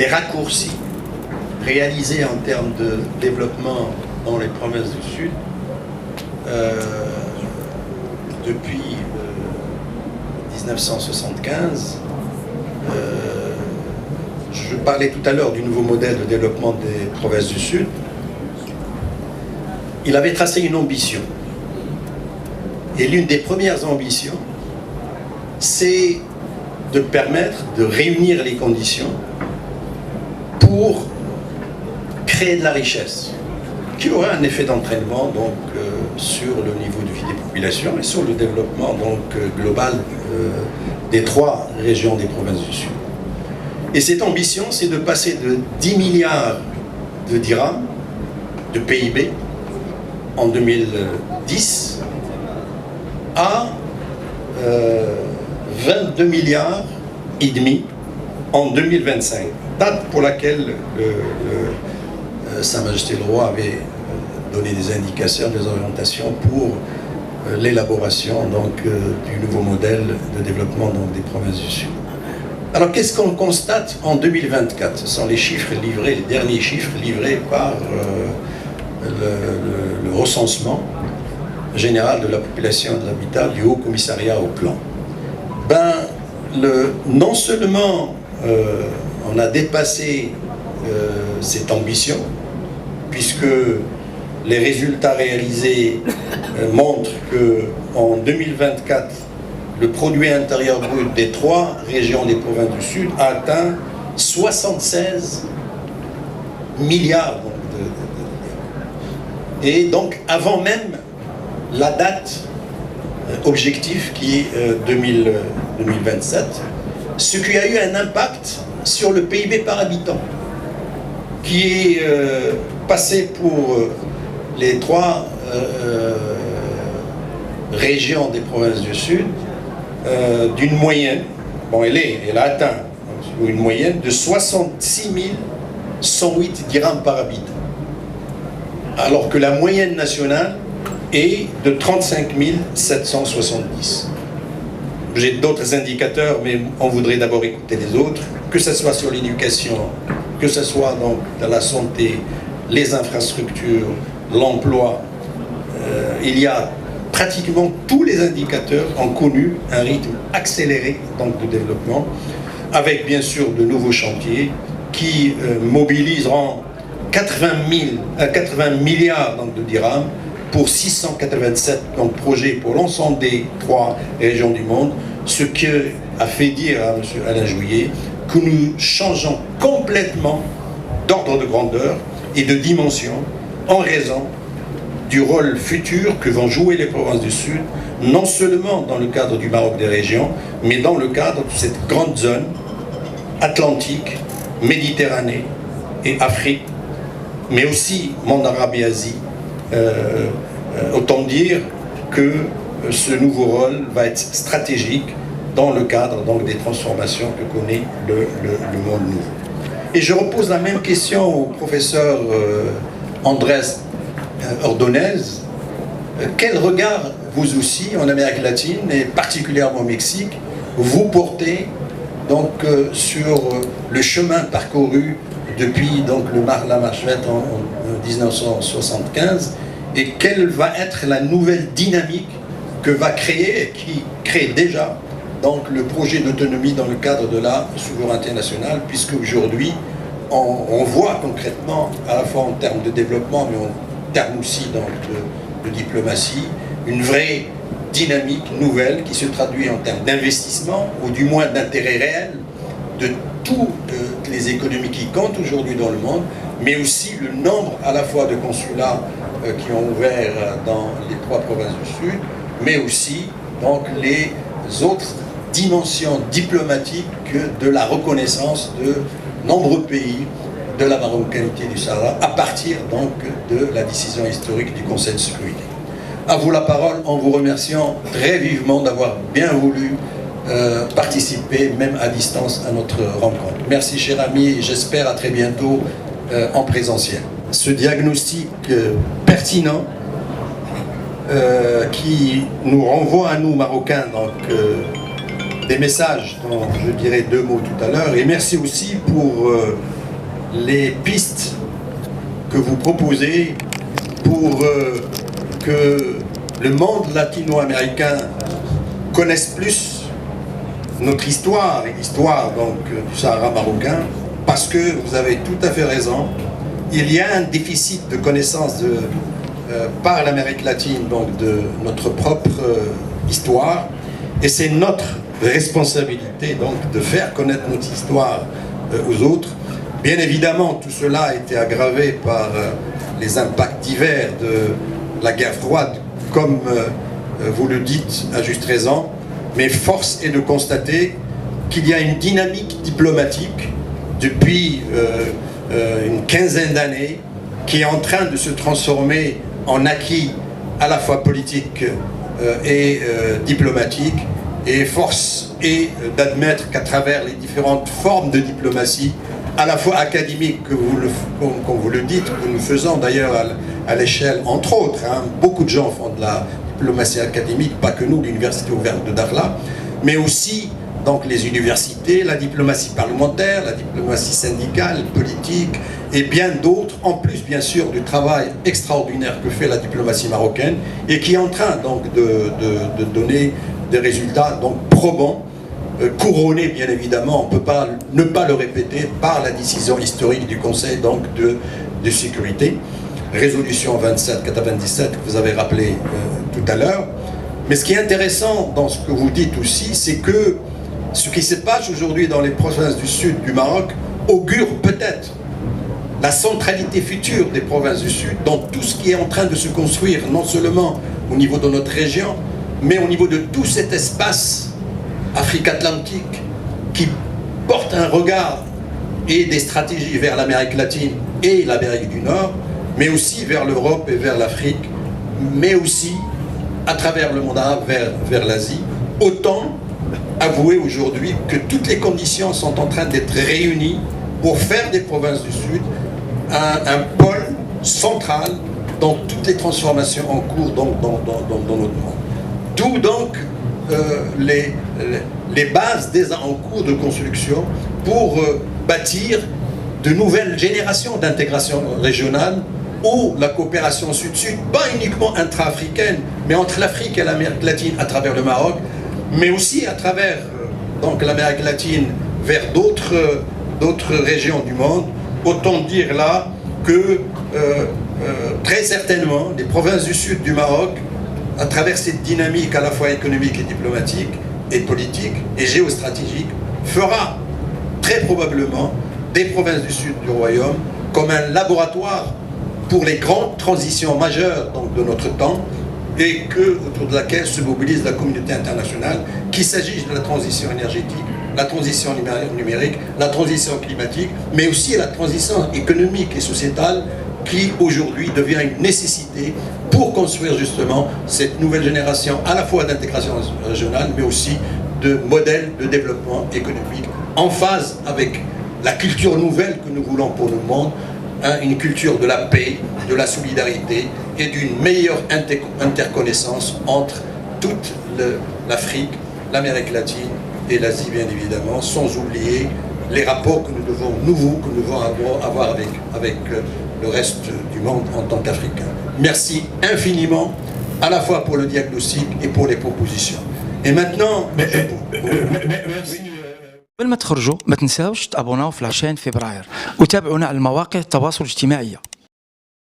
les raccourcis réalisés en termes de développement dans les provinces du Sud depuis 1975. Je parlais tout à l'heure du nouveau modèle de développement des provinces du Sud. Il avait tracé une ambition. Et l'une des premières ambitions, c'est de permettre de réunir les conditions pour créer de la richesse, qui aura un effet d'entraînement donc sur le niveau de vie des populations et sur le développement donc global des 3 régions des provinces du Sud. Et cette ambition, c'est de passer de 10 milliards de dirhams de PIB en 2010 à 22 milliards et demi en 2025, date pour laquelle Sa Majesté le Roi avait donné des indications, des orientations pour l'élaboration donc du nouveau modèle de développement donc des provinces du Sud. Alors qu'est-ce qu'on constate en 2024? Ce sont les chiffres livrés, les derniers chiffres livrés par le recensement général de la population et de l'habitat du Haut Commissariat au Plan. Non seulement on a dépassé cette ambition, puisque les résultats réalisés montrent qu'en 2024, le produit intérieur brut des 3 régions des provinces du Sud a atteint 76 milliards. Et donc, avant même la date objectif qui est 2027, ce qui a eu un impact sur le PIB par habitant, qui est passé pour les 3 régions des provinces du Sud d'une moyenne, elle a atteint une moyenne de 66 108 dirhams par habitant, alors que la moyenne nationale est de 35 770. J'ai d'autres indicateurs, mais on voudrait d'abord écouter les autres, que ce soit sur l'éducation, que ce soit donc dans la santé, les infrastructures, l'emploi. Il y a pratiquement tous les indicateurs ont connu un rythme accéléré donc, de développement, avec bien sûr de nouveaux chantiers qui mobiliseront 80 milliards donc, de dirhams pour 687 donc, projets pour l'ensemble des 3 régions du monde, ce qui a fait dire à M. Alain Jouyet que nous changeons complètement d'ordre de grandeur et de dimension en raison du rôle futur que vont jouer les provinces du Sud, non seulement dans le cadre du Maroc des régions, mais dans le cadre de cette grande zone atlantique, Méditerranée et Afrique, mais aussi monde arabe et Asie. Autant dire que ce nouveau rôle va être stratégique dans le cadre donc, des transformations que connaît le monde nouveau. Et je repose la même question au professeur Andrés Ordonez. Quel regard, vous aussi, en Amérique latine, et particulièrement au Mexique, vous portez donc, sur le chemin parcouru depuis donc, la marche verte en 1975, et quelle va être la nouvelle dynamique que va créer, et qui crée déjà, donc, le projet d'autonomie dans le cadre de la souveraineté nationale, puisque aujourd'hui, on voit concrètement, à la fois en termes de développement, mais en termes aussi donc, de diplomatie, une vraie dynamique nouvelle qui se traduit en termes d'investissement, ou du moins d'intérêt réel, de toutes les économies qui comptent aujourd'hui dans le monde, mais aussi le nombre à la fois de consulats qui ont ouvert dans les 3 provinces du Sud, mais aussi donc, les autres dimensions diplomatiques de la reconnaissance de nombreux pays de la marocanité du Sahara à partir donc de la décision historique du Conseil de sécurité. À vous la parole en vous remerciant très vivement d'avoir bien voulu participer, même à distance, à notre rencontre. Merci, cher ami, et j'espère à très bientôt en présentiel. Ce diagnostic pertinent qui nous renvoie à nous, Marocains, donc, des messages dont je dirai 2 mots tout à l'heure, et merci aussi pour les pistes que vous proposez pour que le monde latino-américain connaisse plus notre histoire, et l'histoire donc du Sahara marocain, parce que vous avez tout à fait raison, il y a un déficit de connaissance par l'Amérique latine, donc de notre propre histoire, et c'est notre responsabilité donc de faire connaître notre histoire aux autres. Bien évidemment, tout cela a été aggravé par les impacts divers de la guerre froide, comme vous le dites à juste raison, mais force est de constater qu'il y a une dynamique diplomatique depuis une quinzaine d'années qui est en train de se transformer en acquis à la fois politique et diplomatique, et force est d'admettre qu'à travers les différentes formes de diplomatie, à la fois académique, comme vous le dites, que nous faisons d'ailleurs à l'échelle, entre autres, hein, beaucoup de gens font de la diplomatie académique, pas que nous, l'Université ouverte de Dakhla, mais aussi donc les universités, la diplomatie parlementaire, la diplomatie syndicale, politique, et bien d'autres, en plus bien sûr du travail extraordinaire que fait la diplomatie marocaine, et qui est en train donc de donner des résultats donc probants, couronné bien évidemment, on ne peut pas ne pas le répéter, par la décision historique du Conseil donc de sécurité, résolution 2797 que vous avez rappelé tout à l'heure. Mais ce qui est intéressant dans ce que vous dites aussi, c'est que ce qui se passe aujourd'hui dans les provinces du sud du Maroc augure peut-être la centralité future des provinces du sud dans tout ce qui est en train de se construire, non seulement au niveau de notre région, mais au niveau de tout cet espace Afrique atlantique qui porte un regard et des stratégies vers l'Amérique latine et l'Amérique du Nord, mais aussi vers l'Europe et vers l'Afrique, mais aussi à travers le monde arabe vers l'Asie. Autant avouer aujourd'hui que toutes les conditions sont en train d'être réunies pour faire des provinces du Sud un pôle central dans toutes les transformations en cours dans notre monde. D'où donc les bases déjà en cours de construction pour bâtir de nouvelles générations d'intégration régionale où la coopération sud-sud, pas uniquement intra-africaine, mais entre l'Afrique et l'Amérique latine à travers le Maroc, mais aussi à travers donc l'Amérique latine vers d'autres régions du monde. Autant dire là que très certainement les provinces du sud du Maroc, à travers cette dynamique à la fois économique et diplomatique et politique et géostratégique, fera très probablement des provinces du sud du royaume comme un laboratoire pour les grandes transitions majeures donc, de notre temps, et autour de laquelle se mobilise la communauté internationale, qu'il s'agisse de la transition énergétique, la transition numérique, la transition climatique, mais aussi la transition économique et sociétale qui aujourd'hui devient une nécessité pour construire justement cette nouvelle génération à la fois d'intégration régionale, mais aussi de modèles de développement économique en phase avec la culture nouvelle que nous voulons pour le monde, une culture de la paix, de la solidarité et d'une meilleure interconnaissance entre toute l'Afrique, l'Amérique latine et l'Asie bien évidemment, sans oublier les rapports que nous devons avoir avec le reste du monde en tant qu'Africains. Merci infiniment, à la fois pour le diagnostic et pour les propositions. Et maintenant... merci. قبل ما تخرجوا ما تنساوش تابوناو في 20 فبراير وتابعونا على المواقع التواصل الاجتماعي.